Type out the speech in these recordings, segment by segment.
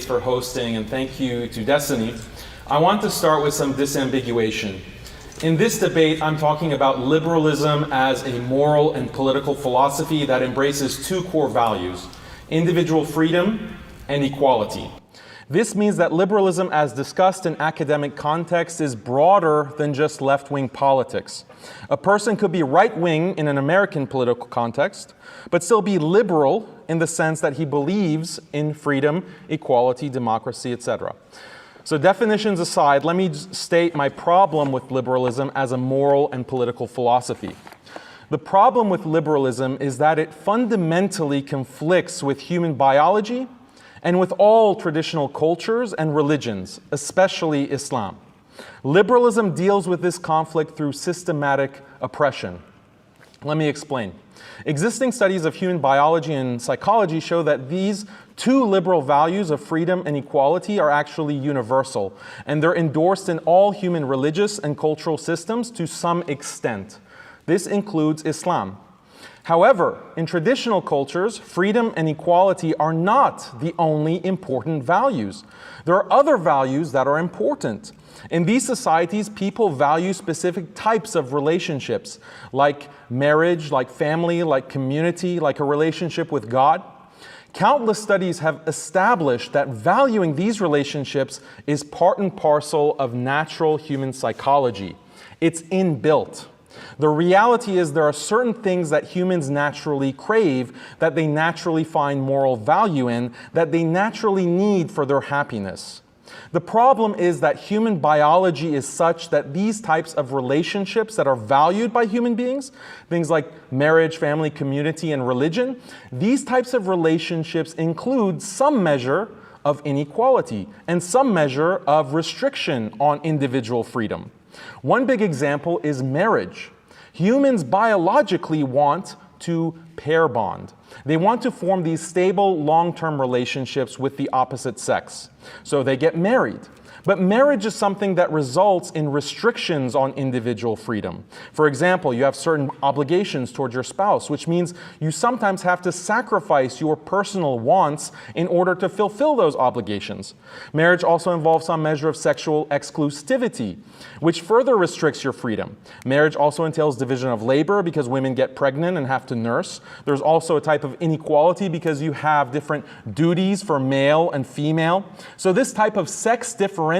for hosting, and thank you to Destiny. I want to start with some disambiguation. In this debate, I'm talking about liberalism as a moral and political philosophy that embraces two core values: individual freedom and equality. This means that liberalism, as discussed in academic context, is broader than just left-wing politics. A person could be right-wing in an American political context, but still be liberal in the sense that he believes in freedom, equality, democracy, etc. So definitions aside, let me state my problem with liberalism as a moral and political philosophy. The problem with liberalism is that it fundamentally conflicts with human biology and with all traditional cultures and religions, especially Islam. Liberalism deals with this conflict through systematic oppression. Let me explain. Existing studies of human biology and psychology show that these two liberal values of freedom and equality are actually universal, and they're endorsed in all human religious and cultural systems to some extent. This includes Islam. However, in traditional cultures, freedom and equality are not the only important values. There are other values that are important. In these societies, people value specific types of relationships, like marriage, like family, like community, like a relationship with God. Countless studies have established that valuing these relationships is part and parcel of natural human psychology. It's inbuilt. The reality is there are certain things that humans naturally crave, that they naturally find moral value in, that they naturally need for their happiness. The problem is that human biology is such that these types of relationships that are valued by human beings, things like marriage, family, community, and religion, these types of relationships include some measure of inequality and some measure of restriction on individual freedom. One big example is marriage. Humans biologically want to pair bond. They want to form these stable, long-term relationships with the opposite sex. So they get married. But marriage is something that results in restrictions on individual freedom. For example, you have certain obligations towards your spouse, which means you sometimes have to sacrifice your personal wants in order to fulfill those obligations. Marriage also involves some measure of sexual exclusivity, which further restricts your freedom. Marriage also entails division of labor because women get pregnant and have to nurse. There's also a type of inequality because you have different duties for male and female. So this type of sex differentiated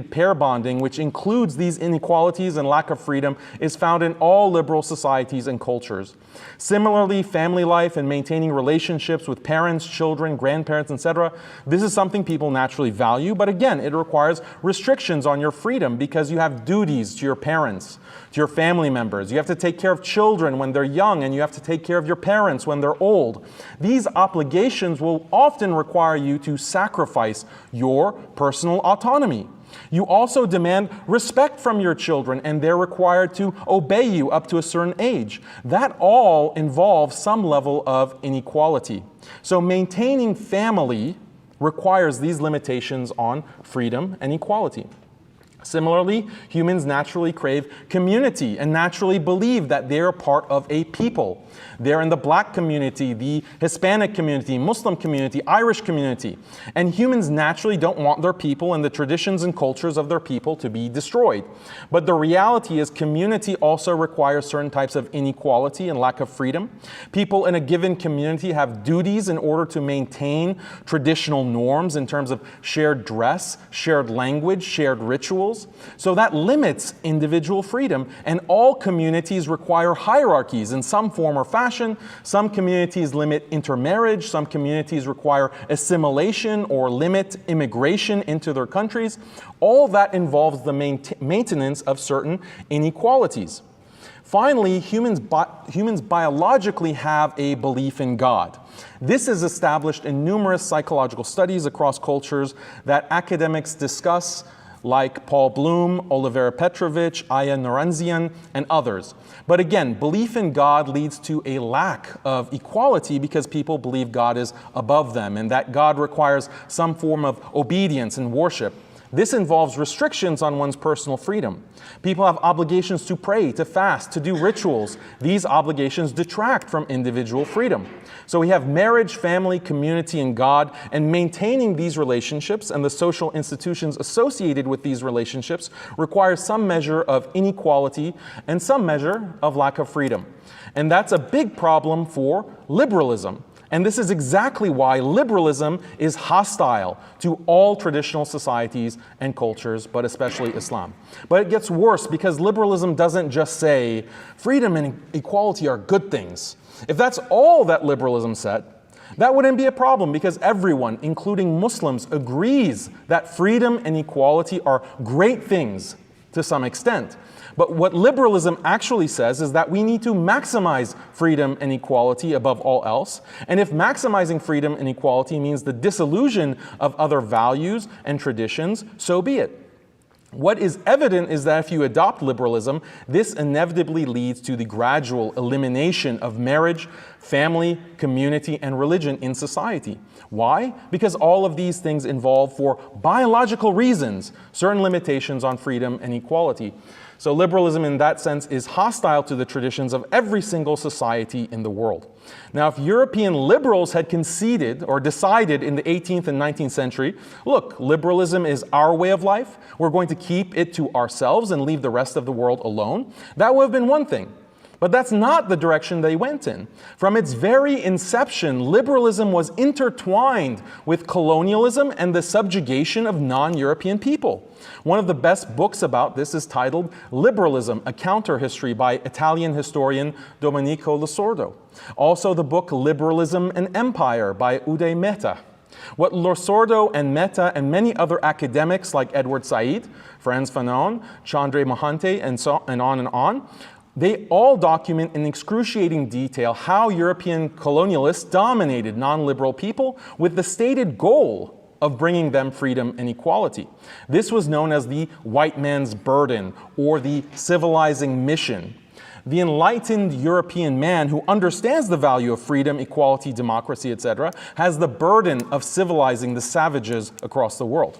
pair bonding, which includes these inequalities and lack of freedom, is found in all liberal societies and cultures. Similarly, family life and maintaining relationships with parents, children, grandparents, etc. This is something people naturally value, but again, it requires restrictions on your freedom because you have duties to your parents, to your family members. You have to take care of children when they're young, and you have to take care of your parents when they're old. These obligations will often require you to sacrifice your personal autonomy. You also demand respect from your children, and they're required to obey you up to a certain age. That all involves some level of inequality. So maintaining family requires these limitations on freedom and equality. Similarly, humans naturally crave community and naturally believe that they're part of a people. They're in the black community, the Hispanic community, Muslim community, Irish community. And humans naturally don't want their people and the traditions and cultures of their people to be destroyed. But the reality is community also requires certain types of inequality and lack of freedom. People in a given community have duties in order to maintain traditional norms in terms of shared dress, shared language, shared rituals. So that limits individual freedom, and all communities require hierarchies in some form or fashion. Some communities limit intermarriage, some communities require assimilation or limit immigration into their countries. All that involves the maintenance of certain inequalities. Finally, humans biologically have a belief in God. This is established in numerous psychological studies across cultures that academics discuss, like Paul Bloom, Olivera Petrovich, Aya Naranzian, and others. But again, belief in God leads to a lack of equality because people believe God is above them and that God requires some form of obedience and worship. This involves restrictions on one's personal freedom. People have obligations to pray, to fast, to do rituals. These obligations detract from individual freedom. So we have marriage, family, community, and God, and maintaining these relationships and the social institutions associated with these relationships requires some measure of inequality and some measure of lack of freedom. And that's a big problem for liberalism. And this is exactly why liberalism is hostile to all traditional societies and cultures, but especially Islam. But it gets worse because liberalism doesn't just say freedom and equality are good things. If that's all that liberalism said, that wouldn't be a problem because everyone, including Muslims, agrees that freedom and equality are great things to some extent. But what liberalism actually says is that we need to maximize freedom and equality above all else. And if maximizing freedom and equality means the dissolution of other values and traditions, so be it. What is evident is that if you adopt liberalism, this inevitably leads to the gradual elimination of marriage, family, community, and religion in society. Why? Because all of these things involve, for biological reasons, certain limitations on freedom and equality. So liberalism in that sense is hostile to the traditions of every single society in the world. Now, if European liberals had conceded or decided in the 18th and 19th century, look, liberalism is our way of life, we're going to keep it to ourselves and leave the rest of the world alone, that would have been one thing. But that's not the direction they went in. From its very inception, liberalism was intertwined with colonialism and the subjugation of non-European people. One of the best books about this is titled Liberalism, a Counter-History by Italian historian Domenico Losordo. Also the book Liberalism and Empire by Uday Mehta. What Losordo and Mehta and many other academics like Edward Said, Frantz Fanon, Chandra Mahante, and on, they all document in excruciating detail how European colonialists dominated non-liberal people with the stated goal of bringing them freedom and equality. This was known as the white man's burden or the civilizing mission. The enlightened European man who understands the value of freedom, equality, democracy, etc., has the burden of civilizing the savages across the world.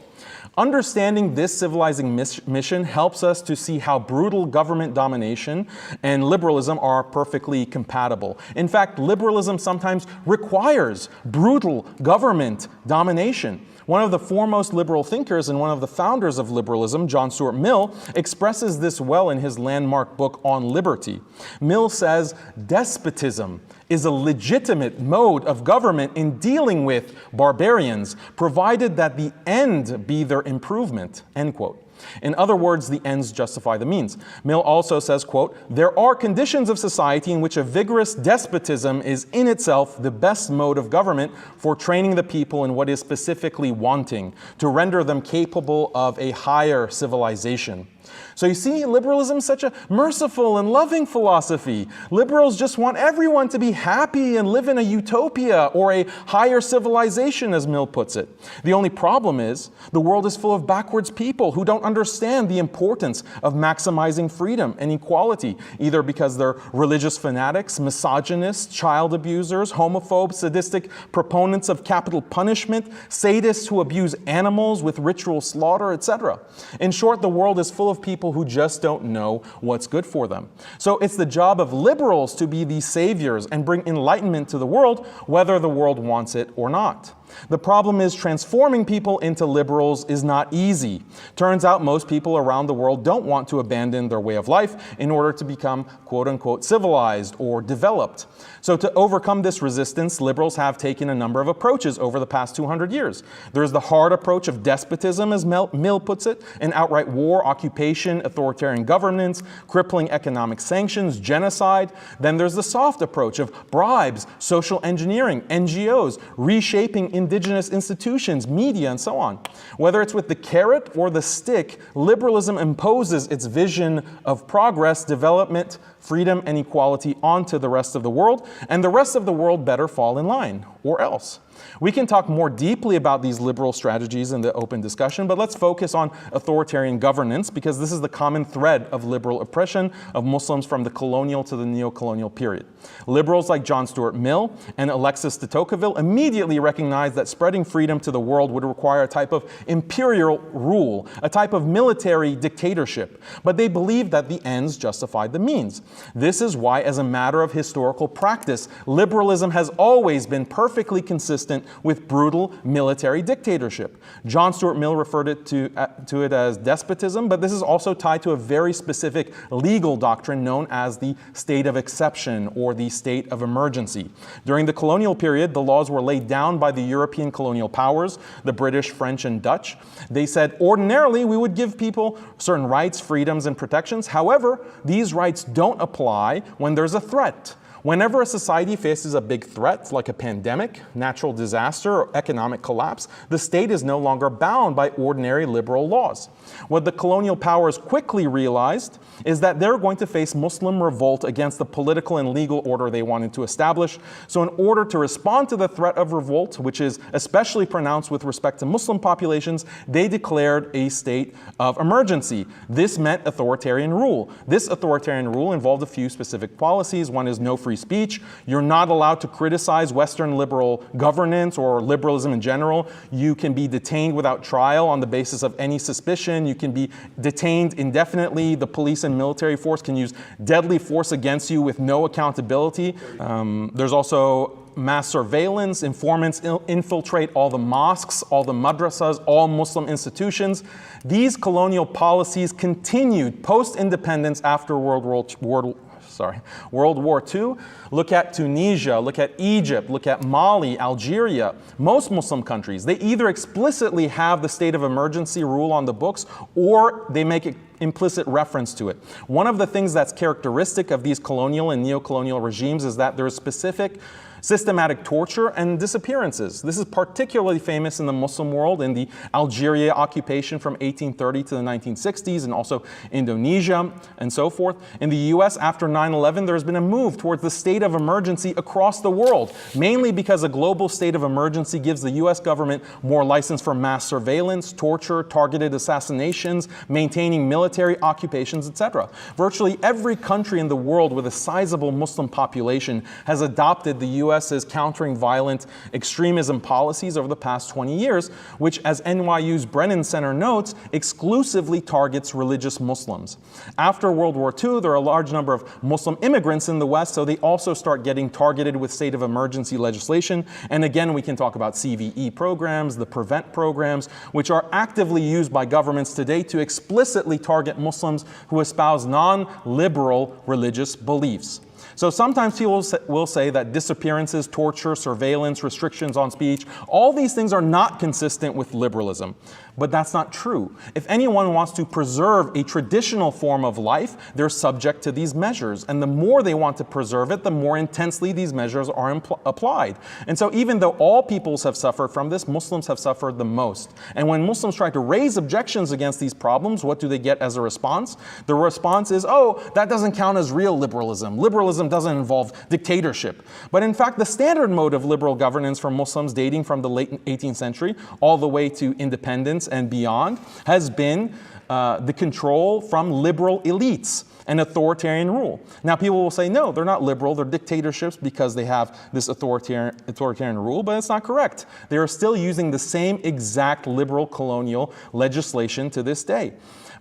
Understanding this civilizing mission helps us to see how brutal government domination and liberalism are perfectly compatible. In fact, liberalism sometimes requires brutal government domination. One of the foremost liberal thinkers and one of the founders of liberalism, John Stuart Mill, expresses this well in his landmark book On Liberty. Mill says, despotism is a legitimate mode of government in dealing with barbarians, provided that the end be their improvement, end quote. In other words, the ends justify the means. Mill also says, quote, there are conditions of society in which a vigorous despotism is in itself the best mode of government for training the people in what is specifically wanting, to render them capable of a higher civilization. So you see, liberalism is such a merciful and loving philosophy. Liberals just want everyone to be happy and live in a utopia or a higher civilization, as Mill puts it. The only problem is the world is full of backwards people who don't understand the importance of maximizing freedom and equality, either because they're religious fanatics, misogynists, child abusers, homophobes, sadistic proponents of capital punishment, sadists who abuse animals with ritual slaughter, etc. In short, the world is full of people who just don't know what's good for them. So it's the job of liberals to be the saviors and bring enlightenment to the world, whether the world wants it or not. The problem is transforming people into liberals is not easy. Turns out most people around the world don't want to abandon their way of life in order to become quote-unquote civilized or developed. So to overcome this resistance, liberals have taken a number of approaches over the past 200 years. There's the hard approach of despotism, as Mill puts it, an outright war, occupation, authoritarian governance, crippling economic sanctions, genocide. Then there's the soft approach of bribes, social engineering, NGOs, reshaping indigenous institutions, media, and so on. Whether it's with the carrot or the stick, liberalism imposes its vision of progress, development, freedom, and equality onto the rest of the world, and the rest of the world better fall in line, or else. We can talk more deeply about these liberal strategies in the open discussion, but let's focus on authoritarian governance because this is the common thread of liberal oppression of Muslims from the colonial to the neo-colonial period. Liberals like John Stuart Mill and Alexis de Tocqueville immediately recognized that spreading freedom to the world would require a type of imperial rule, a type of military dictatorship, but they believed that the ends justified the means. This is why, as a matter of historical practice, liberalism has always been perfectly consistent with brutal military dictatorship. John Stuart Mill referred to it as despotism, but this is also tied to a very specific legal doctrine known as the state of exception or the state of emergency. During the colonial period, the laws were laid down by the European colonial powers, the British, French, and Dutch. They said, ordinarily, we would give people certain rights, freedoms, and protections. However, these rights don't apply when there's a threat. Whenever a society faces a big threat, like a pandemic, natural disaster, or economic collapse, the state is no longer bound by ordinary liberal laws. What the colonial powers quickly realized is that they're going to face Muslim revolt against the political and legal order they wanted to establish. So in order to respond to the threat of revolt, which is especially pronounced with respect to Muslim populations, they declared a state of emergency. This meant authoritarian rule. This authoritarian rule involved a few specific policies. One is no free speech. You're not allowed to criticize Western liberal governance or liberalism in general. You can be detained without trial on the basis of any suspicion. You can be detained indefinitely. The police and military force can use deadly force against you with no accountability. There's also mass surveillance. Informants infiltrate all the mosques, all the madrasas, all Muslim institutions. These colonial policies continued post-independence after World War II. Look at Tunisia, look at Egypt, look at Mali, Algeria. Most Muslim countries, they either explicitly have the state of emergency rule on the books or they make it implicit reference to it. One of the things that's characteristic of these colonial and neo-colonial regimes is that there is specific systematic torture and disappearances. This is particularly famous in the Muslim world, in the Algeria occupation from 1830 to the 1960s, and also Indonesia and so forth. In the US, after 9/11, there's been a move towards the state of emergency across the world, mainly because a global state of emergency gives the US government more license for mass surveillance, torture, targeted assassinations, maintaining military occupations, etc. Virtually every country in the world with a sizable Muslim population has adopted the US's countering violent extremism policies over the past 20 years, which, as NYU's Brennan Center notes, exclusively targets religious Muslims. After World War II, there are a large number of Muslim immigrants in the West, so they also start getting targeted with state of emergency legislation. And again, we can talk about CVE programs, the PREVENT programs, which are actively used by governments today to explicitly target Muslims who espouse non-liberal religious beliefs. So sometimes people will say that disappearances, torture, surveillance, restrictions on speech, all these things are not consistent with liberalism. But that's not true. If anyone wants to preserve a traditional form of life, they're subject to these measures. And the more they want to preserve it, the more intensely these measures are applied. And so even though all peoples have suffered from this, Muslims have suffered the most. And when Muslims try to raise objections against these problems, what do they get as a response? The response is, oh, that doesn't count as real liberalism. Liberalism doesn't involve dictatorship. But in fact, the standard mode of liberal governance for Muslims dating from the late 18th century all the way to independence and beyond has been the control from liberal elites and authoritarian rule. Now people will say, no, they're not liberal, they're dictatorships because they have this authoritarian rule, but it's not correct. They are still using the same exact liberal colonial legislation to this day.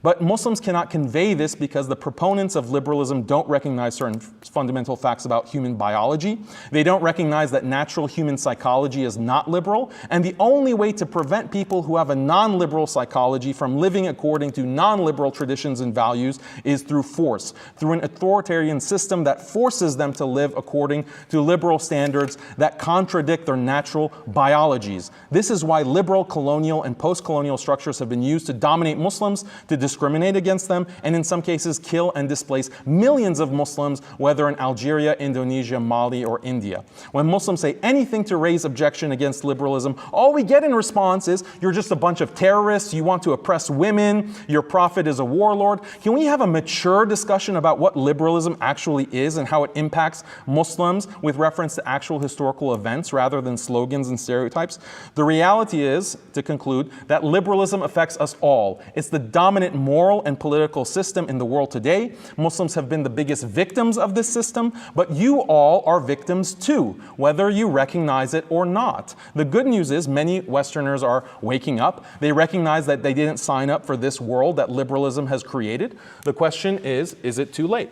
But Muslims cannot convey this because the proponents of liberalism don't recognize certain fundamental facts about human biology. They don't recognize that natural human psychology is not liberal. And the only way to prevent people who have a non-liberal psychology from living according to non-liberal traditions and values is through force, through an authoritarian system that forces them to live according to liberal standards that contradict their natural biologies. This is why liberal, colonial, and post-colonial structures have been used to dominate Muslims, to discriminate against them, and in some cases kill and displace millions of Muslims, whether in Algeria, Indonesia, Mali, or India. When Muslims say anything to raise objection against liberalism, all we get in response is, you're just a bunch of terrorists, you want to oppress women, Your prophet is a warlord. Can we have a mature discussion about what liberalism actually is and how it impacts Muslims with reference to actual historical events rather than slogans and stereotypes? The reality is, to conclude, that liberalism affects us all. It's the dominant moral and political system in the world today. Muslims have been the biggest victims of this system, but you all are victims too, whether you recognize it or not. The good news is many Westerners are waking up. They recognize that they didn't sign up for this world that liberalism has created. The question is it too late?